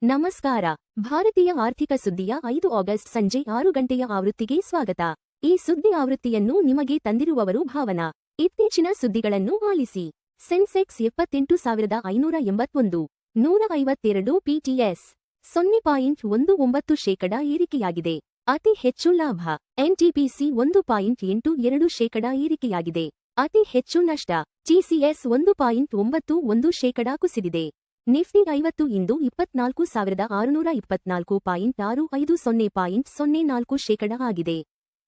ನಮಸ್ಕಾರ. ಭಾರತೀಯ ಆರ್ಥಿಕ ಸುದ್ದಿಯ 5 ಆಗಸ್ಟ್ ಸಂಜೆ 6 ಗಂಟೆಯ ಆವೃತ್ತಿಗೆ ಸ್ವಾಗತ. ಈ ಸುದ್ದಿ ಆವೃತ್ತಿಯನ್ನು ನಿಮಗೆ ತಂದಿರುವವರು ಭಾವನಾ. ಇತ್ತೀಚಿನ ಸುದ್ದಿಗಳನ್ನು ಆಲಿಸಿ. ಸೆನ್ಸೆಕ್ಸ್ 78,581, 152 ಪಿಟಿಎಸ್, 0.19% ಏರಿಕೆಯಾಗಿದೆ. ಅತಿ ಹೆಚ್ಚು ಲಾಭ. ಎನ್ಟಿಪಿಸಿ 1.82% ಏರಿಕೆಯಾಗಿದೆ. ಅತಿ ಹೆಚ್ಚು ನಷ್ಟ. ಟಿಸಿಎಸ್ 1.91% ಕುಸಿದಿದೆ. ನಿಫ್ಟಿ 50 ಇಂದು 24,624.65, 0.04% ಆಗಿದೆ.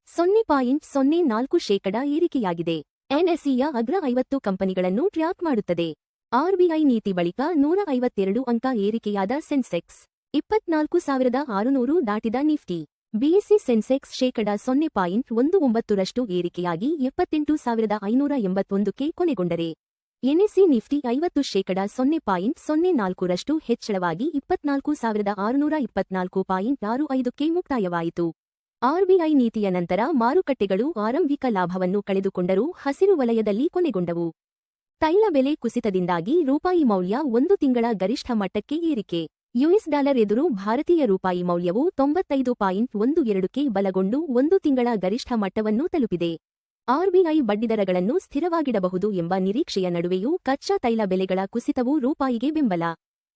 0.04% ಏರಿಕೆಯಾಗಿದೆ. ಎನ್ಎಸ್ಇಯ ಅಗ್ರ 50 ಕಂಪನಿಗಳನ್ನು ಟ್ರ್ಯಾಕ್ ಮಾಡುತ್ತದೆ. ಆರ್ಬಿಐ ನೀತಿ ಬಳಿಕ 152 ಅಂಕ ಏರಿಕೆಯಾದ ಸೆನ್ಸೆಕ್ಸ್. 24,600 ದಾಟಿದ Nifty. BSE Sensex ,0.19% ಏರಿಕೆಯಾಗಿ 78,581ಕ್ಕೆ ಕೊನೆಗೊಂಡರೆ NSE Nifty 50 ,0.04% ಹೆಚ್ಚಳವಾಗಿ 24,624.65ಕ್ಕೆ ಮುಕ್ತಾಯವಾಯಿತು. ಆರ್ಬಿಐ ನೀತಿಯ ನಂತರ ಮಾರುಕಟ್ಟೆಗಳು ಆರಂಭಿಕ ಲಾಭವನ್ನು ಕಳೆದುಕೊಂಡರೂ ಹಸಿರು ವಲಯದಲ್ಲಿ ಕೊನೆಗೊಂಡವು. ತೈಲ ಬೆಲೆ ಕುಸಿತದಿಂದಾಗಿ ರೂಪಾಯಿ ಮೌಲ್ಯ ಒಂದು ತಿಂಗಳ ಗರಿಷ್ಠ ಮಟ್ಟಕ್ಕೆ ಏರಿಕೆ. ಯುಎಸ್ ಡಾಲರ್ ಎದುರು ಭಾರತೀಯ ರೂಪಾಯಿ ಮೌಲ್ಯವು 95.12ಕ್ಕೆ ಬಲಗೊಂಡು ಒಂದು ತಿಂಗಳ ಗರಿಷ್ಠ ಮಟ್ಟವನ್ನು ತಲುಪಿದೆ. ಆರ್ಬಿಐ ಬಡ್ಡಿದರಗಳನ್ನು ಸ್ಥಿರವಾಗಿಡಬಹುದು ಎಂಬ ನಿರೀಕ್ಷೆಯ ನಡುವೆಯೂ ಕಚ್ಚಾ ತೈಲ ಬೆಲೆಗಳ ಕುಸಿತವು ರೂಪಾಯಿಗೆ ಬೆಂಬಲ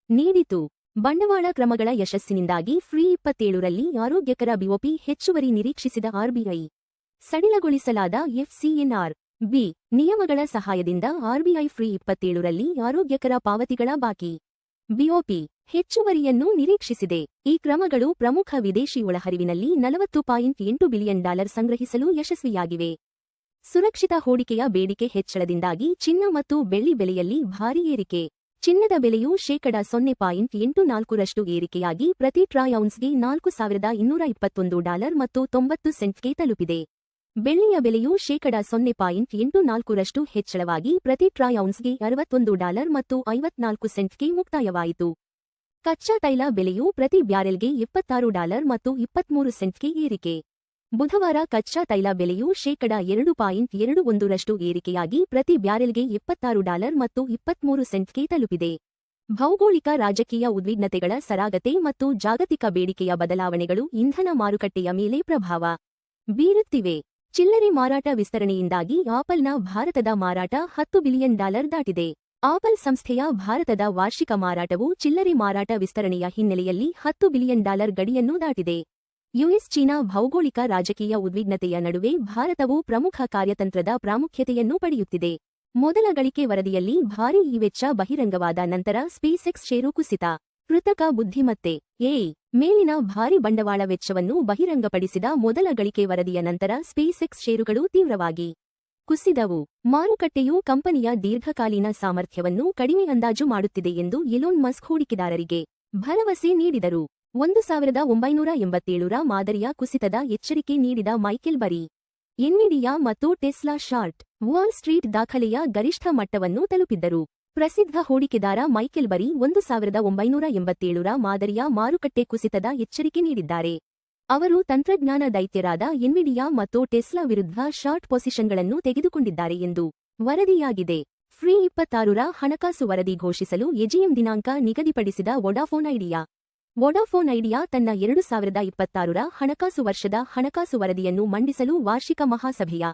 ನೀಡಿತು. ಬಂಡವಾಳ ಕ್ರಮಗಳ ಯಶಸ್ಸಿನಿಂದಾಗಿ ಫ್ರೀ 27ರಲ್ಲಿ ಆರೋಗ್ಯಕರ ಬಿಒಪಿ ಹೆಚ್ಚುವರಿ ನಿರೀಕ್ಷಿಸಿದ ಆರ್ಬಿಐ. ಸಡಿಲಗೊಳಿಸಲಾದ ಎಫ್ಸಿಎನ್ಆರ್ ಬಿ ನಿಯಮಗಳ ಸಹಾಯದಿಂದ ಆರ್ಬಿಐ ಫ್ರೀ 27ರಲ್ಲಿ ಆರೋಗ್ಯಕರ ಪಾವತಿಗಳ ಬಾಕಿ ಬಿಒಪಿ ಹೆಚ್ಚುವರಿಯನ್ನು ನಿರೀಕ್ಷಿಸಿದೆ. ಈ ಕ್ರಮಗಳು ಪ್ರಮುಖ ವಿದೇಶಿ ಒಳಹರಿವಿನಲ್ಲಿ $40.8 ಬಿಲಿಯನ್ ಸಂಗ್ರಹಿಸಲು ಯಶಸ್ವಿಯಾಗಿವೆ. ಸುರಕ್ಷಿತ ಹೂಡಿಕೆಯ ಬೇಡಿಕೆ ಹೆಚ್ಚಳದಿಂದಾಗಿ ಚಿನ್ನ ಮತ್ತು ಬೆಳ್ಳಿ ಬೆಲೆಯಲ್ಲಿ ಭಾರೀ ಏರಿಕೆ. ಚಿನ್ನದ ಬೆಲೆಯು $0.84 ಏರಿಕೆಯಾಗಿ ಪ್ರತಿ ಟ್ರಾಯ್ ಔನ್ಸ್ಗೆ $4,221 ಮತ್ತು 90 ಸೆಂಟ್ಗೆ ತಲುಪಿದೆ. ಬೆಳ್ಳಿಯ ಬೆಲೆಯು $0.84 ಹೆಚ್ಚಳವಾಗಿ ಪ್ರತಿ ಟ್ರಾಯ್ ಔನ್ಸ್ಗೆ $61 ಮತ್ತು 54 ಸೆಂಟ್ಗೆ ಮುಕ್ತಾಯವಾಯಿತು. ಕಚ್ಚಾ ತೈಲ ಬೆಲೆಯು ಪ್ರತಿ ಬ್ಯಾರೆಲ್ಗೆ $76 ಮತ್ತು 23 ಸೆಂಟ್ಗೆ ಏರಿಕೆ. ಬುಧವಾರ ಕಚ್ಚಾ ತೈಲ ಬೆಲೆಯು $2.21 ಏರಿಕೆಯಾಗಿ ಪ್ರತಿ ಬ್ಯಾರೆಲ್ಗೆ $76 ಮತ್ತು 23 ಸೆಂಟ್ಗೆ ತಲುಪಿದೆ. ಭೌಗೋಳಿಕ ರಾಜಕೀಯ ಉದ್ವಿಗ್ನತೆಗಳ ಸರಾಗತೆ ಮತ್ತು ಜಾಗತಿಕ ಬೇಡಿಕೆಯ ಬದಲಾವಣೆಗಳು ಇಂಧನ ಮಾರುಕಟ್ಟೆಯ ಮೇಲೆ ಪ್ರಭಾವ ಬೀರುತ್ತಿವೆ. ಚಿಲ್ಲರೆ ಮಾರಾಟ ವಿಸ್ತರಣೆಯಿಂದಾಗಿ ಆಪಲ್ನ ಭಾರತದ ಮಾರಾಟ $10 ಬಿಲಿಯನ್ ದಾಟಿದೆ. ಆಪಲ್ ಸಂಸ್ಥೆಯ ಭಾರತದ ವಾರ್ಷಿಕ ಮಾರಾಟವು ಚಿಲ್ಲರೆ ಮಾರಾಟ ವಿಸ್ತರಣೆಯ ಹಿನ್ನೆಲೆಯಲ್ಲಿ $10 ಬಿಲಿಯನ್ ಗಡಿಯನ್ನು ದಾಟಿದೆ. ಯುಎಸ್ ಚೀನಾ ಭೌಗೋಳಿಕ ರಾಜಕೀಯ ಉದ್ವಿಗ್ನತೆಯ ನಡುವೆ ಭಾರತವು ಪ್ರಮುಖ ಕಾರ್ಯತಂತ್ರದ ಪ್ರಾಮುಖ್ಯತೆಯನ್ನು ಪಡೆಯುತ್ತಿದೆ. ಮೊದಲ ಗಳಿಕೆ ವರದಿಯಲ್ಲಿ ಭಾರೀ ವೆಚ್ಚ ಬಹಿರಂಗವಾದ ನಂತರ ಸ್ಪೇಸ್ಎಕ್ಸ್ ಷೇರು ಕುಸಿತ. ಕೃತಕ ಬುದ್ಧಿಮತ್ತೆ ಎಐ ಮೇಲಿನ ಭಾರೀ ಬಂಡವಾಳ ವೆಚ್ಚವನ್ನು ಬಹಿರಂಗಪಡಿಸಿದ ಮೊದಲ ಗಳಿಕೆ ವರದಿಯ ನಂತರ ಸ್ಪೇಸ್ಎಕ್ಸ್ ಷೇರುಗಳು ತೀವ್ರವಾಗಿ ಕುಸಿದವು. ಮಾರುಕಟ್ಟೆಯು ಕಂಪನಿಯ ದೀರ್ಘಕಾಲೀನ ಸಾಮರ್ಥ್ಯವನ್ನು ಕಡಿಮೆ ಅಂದಾಜು ಮಾಡುತ್ತಿದೆ ಎಂದು ಎಲೋನ್ ಮಸ್ಕ್ ಹೂಡಿಕೆದಾರರಿಗೆ ಭರವಸೆ ನೀಡಿದರು. 1987ರ ಮಾದರಿಯ ಕುಸಿತದ ಎಚ್ಚರಿಕೆ ನೀಡಿದ ಮೈಕೆಲ್ ಬರಿ. ಎನ್ವಿಡಿಯಾ ಮತ್ತು ಟೆಸ್ಲಾ ಶಾರ್ಟ್ ವಾಲ್ ಸ್ಟ್ರೀಟ್ ದಾಖಲೆಯ ಗರಿಷ್ಠ ಮಟ್ಟವನ್ನು ತಲುಪಿದ್ದರು. ಪ್ರಸಿದ್ಧ ಹೂಡಿಕೆದಾರ ಮೈಕೆಲ್ ಬರಿ 1987ರ ಮಾದರಿಯ ಮಾರುಕಟ್ಟೆ ಕುಸಿತದ ಎಚ್ಚರಿಕೆ ನೀಡಿದ್ದಾರೆ. ಅವರು ತಂತ್ರಜ್ಞಾನ ದೈತ್ಯರಾದ ಎನ್ವಿಡಿಯಾ ಮತ್ತು ಟೆಸ್ಲಾ ವಿರುದ್ಧ ಶಾರ್ಟ್ ಪೊಸಿಷನ್ಗಳನ್ನು ತೆಗೆದುಕೊಂಡಿದ್ದಾರೆ ಎಂದು ವರದಿಯಾಗಿದೆ. ಫ್ರೀ 26ರ ಹಣಕಾಸು ವರದಿ ಘೋಷಿಸಲು ಎಜಿಎಂ ದಿನಾಂಕ ನಿಗದಿಪಡಿಸಿದ ವೊಡಾಫೋನ್ ಐಡಿಯಾ ತನ್ನ 2026ರ ಹಣಕಾಸು ವರ್ಷದ ಹಣಕಾಸು ವರದಿಯನ್ನು ಮಂಡಿಸಲು ವಾರ್ಷಿಕ ಮಹಾಸಭೆಯ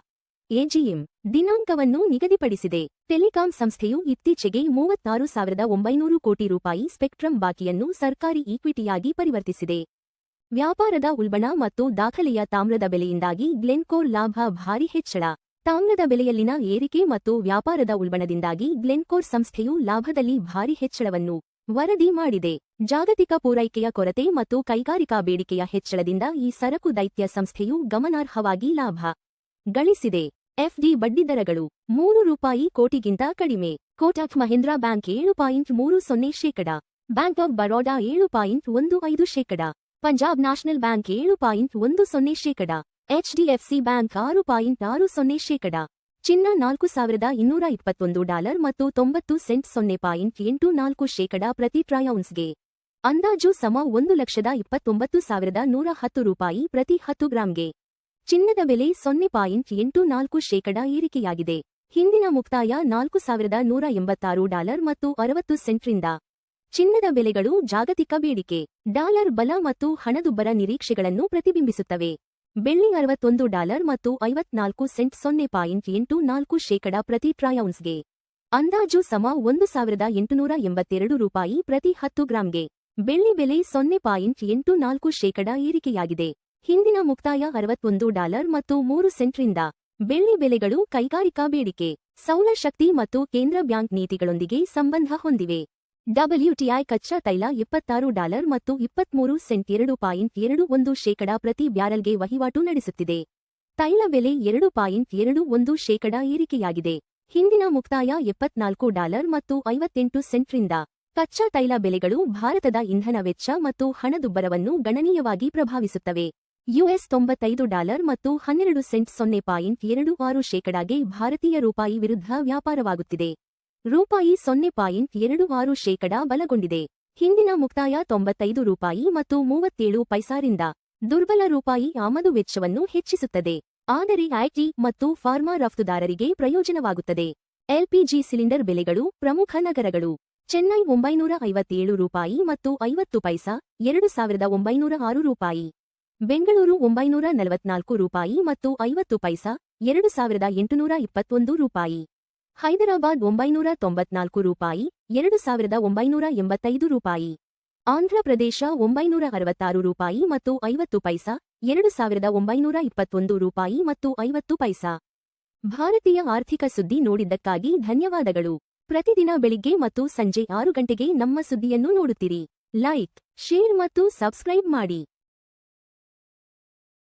ಎಜಿಎಂ ದಿನಾಂಕವನ್ನು ನಿಗದಿಪಡಿಸಿದೆ. ಟೆಲಿಕಾಂ ಸಂಸ್ಥೆಯು ಇತ್ತೀಚೆಗೆ $36,900 ಕೋಟಿ ಸ್ಪೆಕ್ಟ್ರಮ್ ಬಾಕಿಯನ್ನು ಸರ್ಕಾರಿ ಈಕ್ವಿಟಿಯಾಗಿ ಪರಿವರ್ತಿಸಿದೆ. ವ್ಯಾಪಾರದ ಉಲ್ಬಣ ಮತ್ತು ದಾಖಲೆಯ ತಾಮ್ರದ ಬೆಲೆಯಿಂದಾಗಿ ಗ್ಲೆನ್ಕೋರ್ ಲಾಭ ಭಾರೀ ಹೆಚ್ಚಳ. ತಾಮ್ರದ ಬೆಲೆಯಲ್ಲಿನ ಏರಿಕೆ ಮತ್ತು ವ್ಯಾಪಾರದ ಉಲ್ಬಣದಿಂದಾಗಿ ಗ್ಲೆನ್ಕೋರ್ ಸಂಸ್ಥೆಯು ಲಾಭದಲ್ಲಿ ಭಾರೀ ಹೆಚ್ಚಳವನ್ನು ವರದಿ ಮಾಡಿದೆ. ಜಾಗತಿಕ ಪೂರೈಕೆಯ ಕೊರತೆ ಮತ್ತು ಕೈಗಾರಿಕಾ ಬೇಡಿಕೆಯ ಹೆಚ್ಚಳದಿಂದ ಈ ಸರಕು ದೈತ್ಯ ಸಂಸ್ಥೆಯು ಗಮನಾರ್ಹವಾಗಿ ಲಾಭ ಗಳಿಸಿದೆ. ಎಫ್ಡಿ ಬಡ್ಡಿದರಗಳು ₹3 ಕೋಟಿಗಿಂತ ಕಡಿಮೆ. Kotak Mahindra bank 7.30%, bank of Baroda 7.15%, Punjab national bank 7.10%, HDFC bank 6.60%. ಚಿನ್ನ $4,221 ಮತ್ತು 90 ಸೆಂಟ್ $0.84 ಪ್ರತಿ ಟ್ರಾಯ್ ಔನ್ಸ್ಗೆ. ಅಂದಾಜು ಸಮ $1,29,110 ಪ್ರತಿ 10 ಗ್ರಾಂಗೆ. ಚಿನ್ನದ ಬೆಲೆ 0.84% ಏರಿಕೆಯಾಗಿದೆ. ಹಿಂದಿನ ಮುಕ್ತಾಯ $4,186 ಮತ್ತು 60 ಸೆಂಟ್ರಿಂದ ಚಿನ್ನದ ಬೆಲೆಗಳು ಜಾಗತಿಕ ಬೇಡಿಕೆ ಡಾಲರ್ ಬಲ ಮತ್ತು ಹಣದುಬ್ಬರ ನಿರೀಕ್ಷೆಗಳನ್ನು ಪ್ರತಿಬಿಂಬಿಸುತ್ತವೆ. ಬೆಳ್ಳಿ $61 ಮತ್ತು 54 ಸೆಂಟ್ 0.84% ಪ್ರತಿ ಟ್ರೌನ್ಸ್ಗೆ. ಅಂದಾಜು ಸಮ $1,882 ಪ್ರತಿ 10 ಗ್ರಾಂಗೆ. ಬೆಳ್ಳಿ ಬೆಲೆ 0.84% ಏರಿಕೆಯಾಗಿದೆ. ಹಿಂದಿನ ಮುಕ್ತಾಯ $61 ಮತ್ತು 3 ಸೆಂಟ್ರಿಂದ. ಬೆಳ್ಳಿ ಬೆಲೆಗಳು ಕೈಗಾರಿಕಾ ಬೇಡಿಕೆ, ಸೌರಶಕ್ತಿ ಮತ್ತು ಕೇಂದ್ರ ಬ್ಯಾಂಕ್ ನೀತಿಗಳೊಂದಿಗೆ ಸಂಬಂಧ ಹೊಂದಿವೆ. WTI ಕಚ್ಚಾ ತೈಲ $26 ಮತ್ತು 23 ಸೆಂಟ್ 2.21% ಪ್ರತಿ ಬ್ಯಾರಲ್ಗೆ ವಹಿವಾಟು ನಡೆಸುತ್ತಿದೆ. ತೈಲ ಬೆಲೆ 2.21% ಏರಿಕೆಯಾಗಿದೆ. ಹಿಂದಿನ ಮುಕ್ತಾಯ $74 ಮತ್ತು 58 ಸೆಂಟ್ರಿಂದ. ಕಚ್ಚಾ ತೈಲ ಬೆಲೆಗಳು ಭಾರತದ ಇಂಧನ ವೆಚ್ಚ ಮತ್ತು ಹಣದುಬ್ಬರವನ್ನು ಗಣನೀಯವಾಗಿ ಪ್ರಭಾವಿಸುತ್ತವೆ. US $95 ಮತ್ತು 12 ಸೆಂಟ್ 0.26%ಗೆ ಭಾರತೀಯ ರೂಪಾಯಿ ವಿರುದ್ಧ ವ್ಯಾಪಾರವಾಗುತ್ತಿದೆ. ರೂಪಾಯಿ 0.26% ಬಲಗೊಂಡಿದೆ. ಹಿಂದಿನ ಮುಕ್ತಾಯ $95 ಮತ್ತು 37 ಪೈಸಾರಿಂದ. ದುರ್ಬಲ ರೂಪಾಯಿ ಆಮದು ವೆಚ್ಚವನ್ನು ಹೆಚ್ಚಿಸುತ್ತದೆ, ಆದರೆ ಐಟಿ ಮತ್ತು ಫಾರ್ಮಾ ರಫ್ತುದಾರರಿಗೆ ಪ್ರಯೋಜನವಾಗುತ್ತದೆ. LPG ಸಿಲಿಂಡರ್ ಬೆಲೆಗಳು ಪ್ರಮುಖ ನಗರಗಳು. ಚೆನ್ನೈ $957 ಮತ್ತು 50 ಪೈಸಾ, $2,906. ಬೆಂಗಳೂರು $944 ಮತ್ತು 50 ಪೈಸಾ, $2,821. ಹೈದರಾಬಾದ್ $994, $2,985. ಆಂಧ್ರಪ್ರದೇಶ $966 ಮತ್ತು 50 ಪೈಸಾ, $2,921 ಮತ್ತು 50 ಪೈಸಾ. ಭಾರತೀಯ ಆರ್ಥಿಕ ಸುದ್ದಿ ನೋಡಿದ್ದಕ್ಕಾಗಿ ಧನ್ಯವಾದಗಳು. ಪ್ರತಿದಿನ ಬೆಳಿಗ್ಗೆ ಮತ್ತು ಸಂಜೆ 6 ಗಂಟೆಗೆ ನಮ್ಮ ಸುದ್ದಿಯನ್ನು ನೋಡುತ್ತೀರಿ. ಲೈಕ್, ಶೇರ್ ಮತ್ತು ಸಬ್ಸ್ಕ್ರೈಬ್ ಮಾಡಿ.